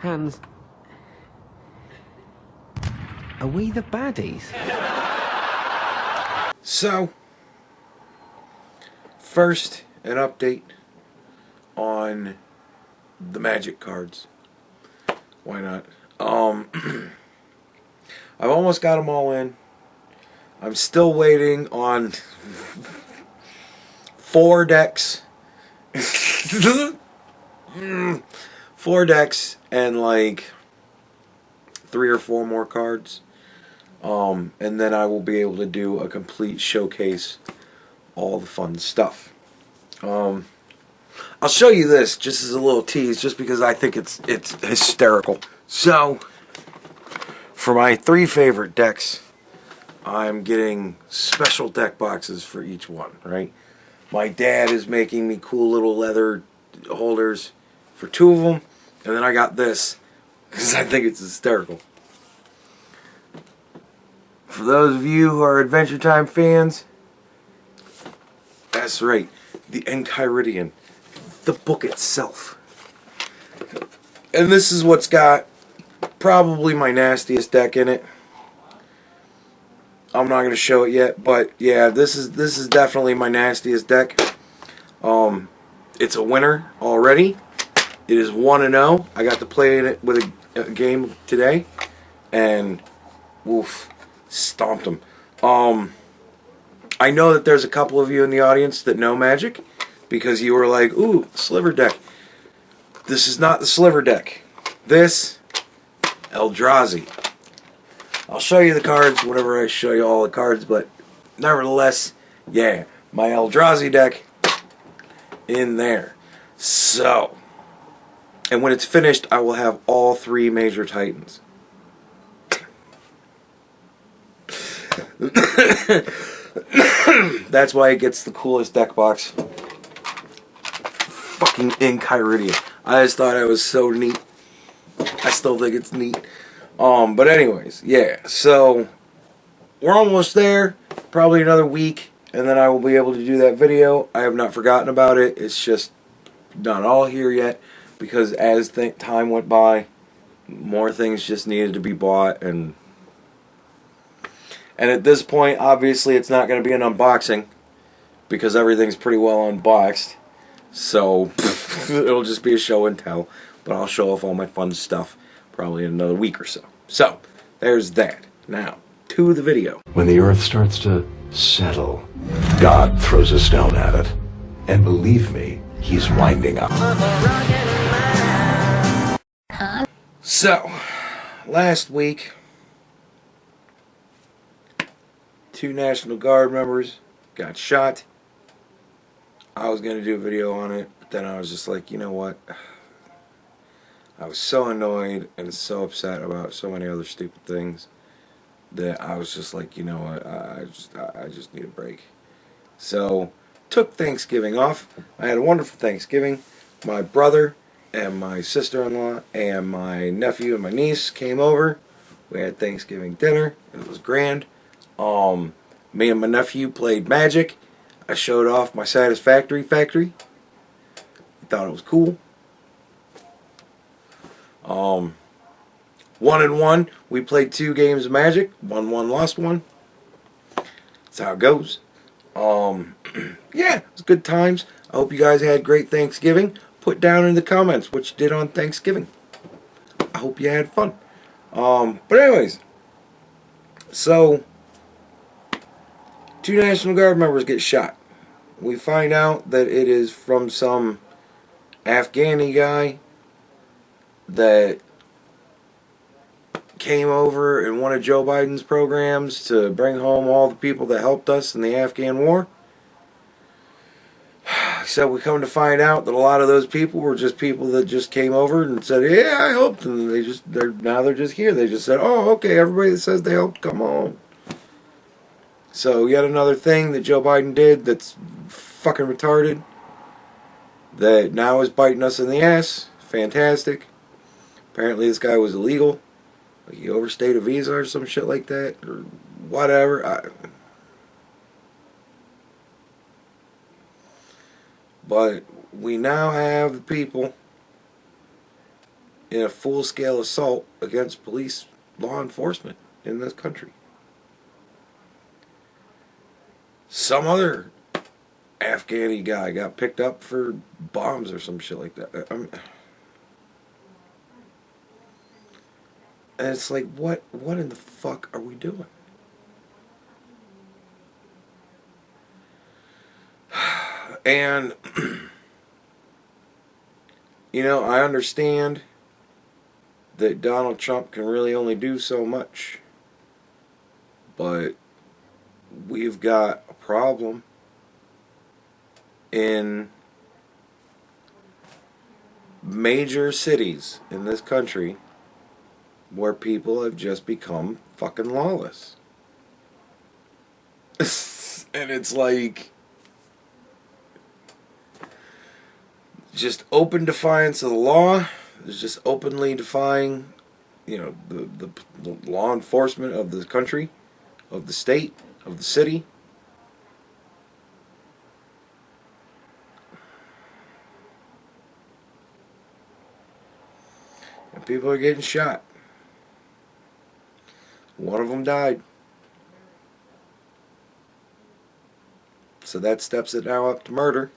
Hans, are we the baddies? So, first, an update on the Magic cards. Why not? I've almost got them all in. I'm still waiting on 4 decks. 4 decks and like 3 or 4 more cards. And then I will be able to do a complete showcase, all the fun stuff. I'll show you this just as a little tease, just because I think it's hysterical. So, for my 3 favorite decks, I'm getting special deck boxes for each one, right? My dad is making me cool little leather holders for 2 of them, and then I got this because I think it's hysterical. For those of you who are Adventure Time fans, that's right, the Enchiridion, the book itself. And this is what's got probably my nastiest deck in it. I'm not going to show it yet, but yeah, this is definitely my nastiest deck. It's a winner already. It is 1-0. I got to play it with a game today, and woof, stomped them. I know that there's a couple of you in the audience that know Magic, because you were like, ooh, Sliver deck. This is not the Sliver deck. This, Eldrazi. I'll show you the cards whenever I show you all the cards, but nevertheless, yeah, my Eldrazi deck in there. So, and when it's finished, I will have all 3 major Titans. That's why it gets the coolest deck box. Fucking Enchiridion. I just thought it was so neat. I still think it's neat. But anyways, yeah, so we're almost there. Probably another week, and then I will be able to do that video. I have not forgotten about it. It's just not all here yet, because as time went by, more things just needed to be bought, and at this point, obviously, it's not going to be an unboxing, because everything's pretty well unboxed. So, it'll just be a show and tell. But I'll show off all my fun stuff probably in another week or so. So, there's that. Now, to the video. When the earth starts to settle, God throws a stone at it. And believe me, he's winding up. So, last week, 2 National Guard members got shot. I was going to do a video on it, but then I was just like, you know what? I was so annoyed and so upset about so many other stupid things that I was just like, you know what? I just need a break. So, took Thanksgiving off. I had a wonderful Thanksgiving. My brother and my sister-in-law and my nephew and my niece came over. We had Thanksgiving dinner. It was grand. Me and my nephew played Magic. I showed off my Satisfactory factory. I thought it was cool. 1-1. We played 2 games of Magic. Won 1, lost 1. That's how it goes. Yeah, it was good times. I hope you guys had great Thanksgiving. Put down in the comments what you did on Thanksgiving. I hope you had fun. But anyways, so 2 National Guard members get shot. We find out that it is from some Afghani guy that came over in one of Joe Biden's programs to bring home all the people that helped us in the Afghan war. So we come to find out that a lot of those people were just people that just came over and said, yeah, I helped, and now they're just here. They just said, oh, okay, everybody that says they helped, come on. So yet another thing that Joe Biden did that's fucking retarded, that now is biting us in the ass. Fantastic. Apparently this guy was illegal. Like he overstayed a visa or some shit like that, or whatever. But we now have the people in a full-scale assault against police law enforcement in this country. Some other Afghani guy got picked up for bombs or some shit like that. And it's like, what in the fuck are we doing? And, you know, I understand that Donald Trump can really only do so much. But we've got a problem in major cities in this country where people have just become fucking lawless. And it's like just open defiance of the law. It's just openly defying, you know, the law enforcement of the country, of the state, of the city. And people are getting shot. One of them died. So that steps it now up to murder.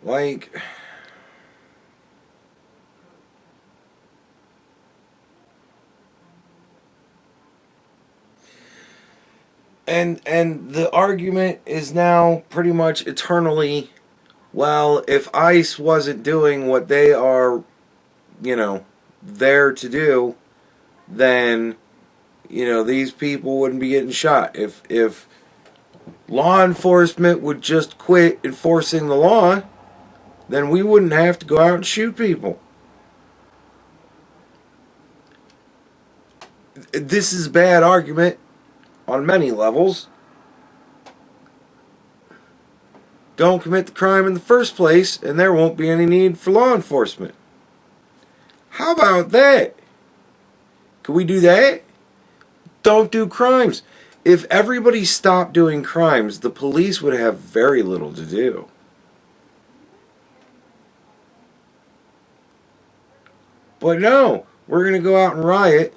Like, and the argument is now pretty much eternally, well, if ICE wasn't doing what they are, you know, there to do, then, you know, these people wouldn't be getting shot. If law enforcement would just quit enforcing the law, then we wouldn't have to go out and shoot people. This is a bad argument on many levels. Don't commit the crime in the first place, and there won't be any need for law enforcement. How about that? Can we do that? Don't do crimes. If everybody stopped doing crimes, the police would have very little to do. But no, we're going to go out and riot,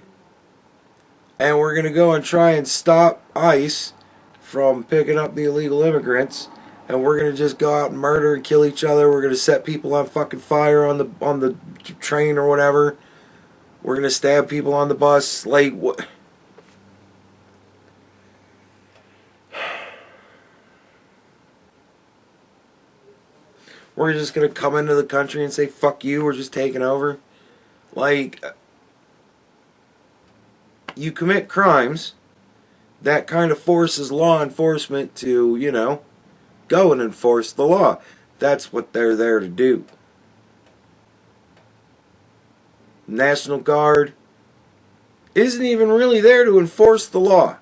and we're going to go and try and stop ICE from picking up the illegal immigrants, and we're going to just go out and murder and kill each other. We're going to set people on fucking fire on the train or whatever. We're going to stab people on the bus. Like, what? We're just going to come into the country and say, fuck you, we're just taking over. Like, you commit crimes, that kind of forces law enforcement to, you know, go and enforce the law. That's what they're there to do. National Guard isn't even really there to enforce the law.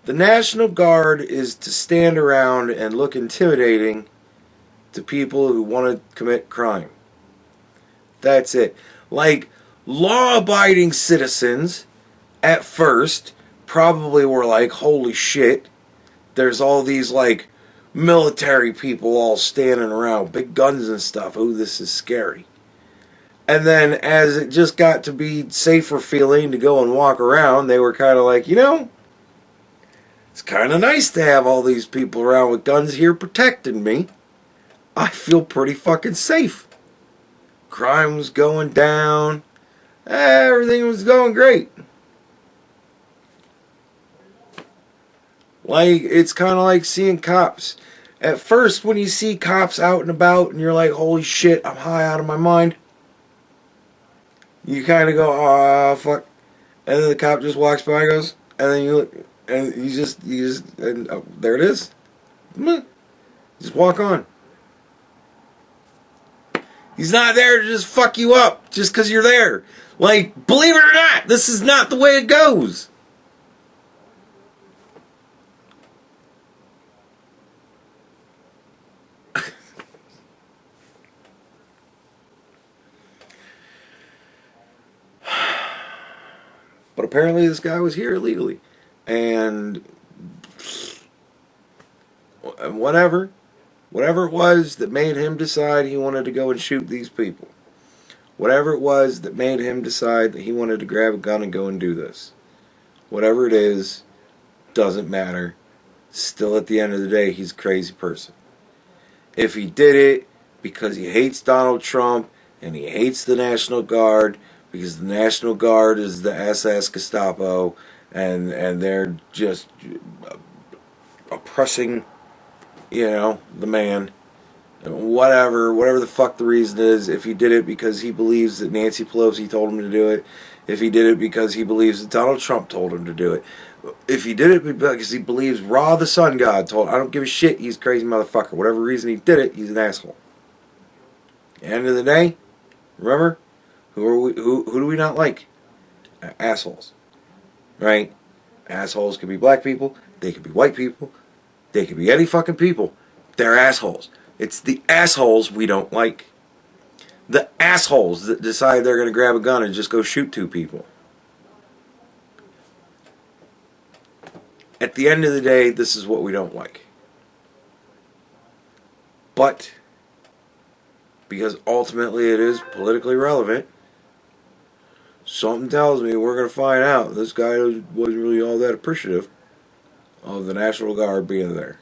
The National Guard is to stand around and look intimidating to people who want to commit crime. That's it. Like, law-abiding citizens at first probably were like, holy shit, there's all these like military people all standing around, big guns and stuff. Ooh, this is scary. And then as it just got to be safer feeling to go and walk around, they were kind of like, you know, it's kind of nice to have all these people around with guns here protecting me. I feel pretty fucking safe. Crime was going down. Everything was going great. Like, it's kind of like seeing cops. At first, when you see cops out and about and you're like, holy shit, I'm high out of my mind, you kind of go, oh, fuck. And then the cop just walks by and goes, and then you look, and you just, and oh, there it is. Just walk on. He's not there to just fuck you up just because you're there. Like, believe it or not, this is not the way it goes. But apparently this guy was here illegally. And whatever it was that made him decide he wanted to go and shoot these people. Whatever it was that made him decide that he wanted to grab a gun and go and do this. Whatever it is, doesn't matter. Still, at the end of the day, he's a crazy person. If he did it because he hates Donald Trump and he hates the National Guard, because the National Guard is the SS Gestapo and they're just oppressing, the man. Whatever the fuck the reason is, if he did it because he believes that Nancy Pelosi told him to do it, if he did it because he believes that Donald Trump told him to do it, if he did it because he believes Ra the Sun God told him, I don't give a shit, he's a crazy motherfucker. Whatever reason he did it, he's an asshole. At the end of the day, remember, who do we not like? Assholes. Right? Assholes could be black people, they could be white people, they could be any fucking people. They're assholes. It's the assholes we don't like. The assholes that decide they're going to grab a gun and just go shoot two people. At the end of the day, this is what we don't like. But, because ultimately it is politically relevant, something tells me we're going to find out this guy wasn't really all that appreciative of the National Guard being there.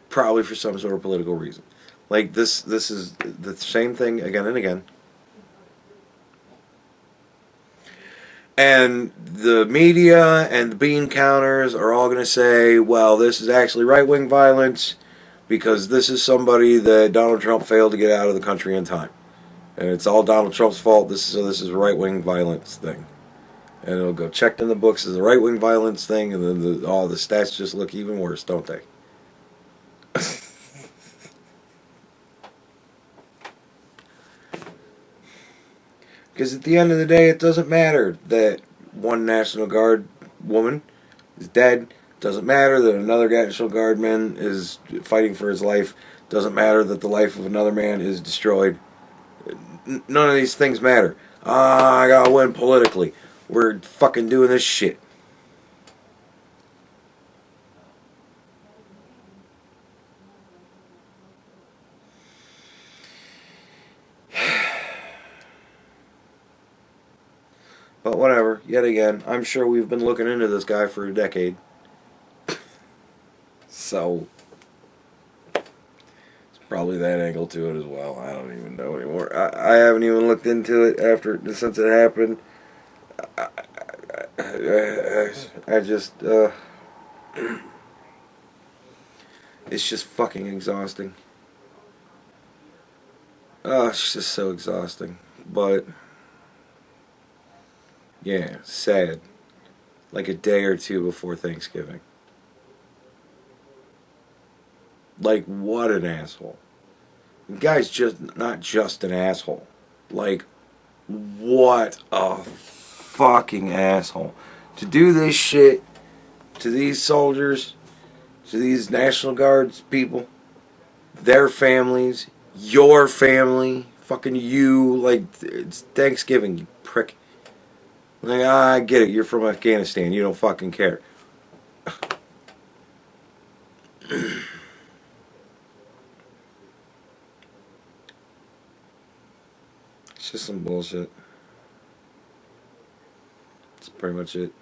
Probably for some sort of political reason. Like this is the same thing again and again. And the media and the bean counters are all going to say, well, this is actually right-wing violence because this is somebody that Donald Trump failed to get out of the country in time. And it's all Donald Trump's fault. This is a right-wing violence thing. And it'll go checked in the books as a right-wing violence thing, and then the stats just look even worse, don't they? Because at the end of the day, it doesn't matter that one National Guard woman is dead. Doesn't matter that another National Guard man is fighting for his life. Doesn't matter that the life of another man is destroyed. None of these things matter. I gotta win politically. We're fucking doing this shit. But whatever, yet again, I'm sure we've been looking into this guy for a decade. So, it's probably that angle to it as well. I don't even know anymore. I haven't even looked into it since it happened. I just, it's just fucking exhausting. Oh, it's just so exhausting. But, yeah, sad. Like a day or two before Thanksgiving. Like, what an asshole. The guy's just not just an asshole. Like, what a fucking asshole. To do this shit to these soldiers, to these National Guards people, their families, your family, fucking you, like, it's Thanksgiving, you prick. Like, I get it, you're from Afghanistan, you don't fucking care. It's just some bullshit. That's pretty much it.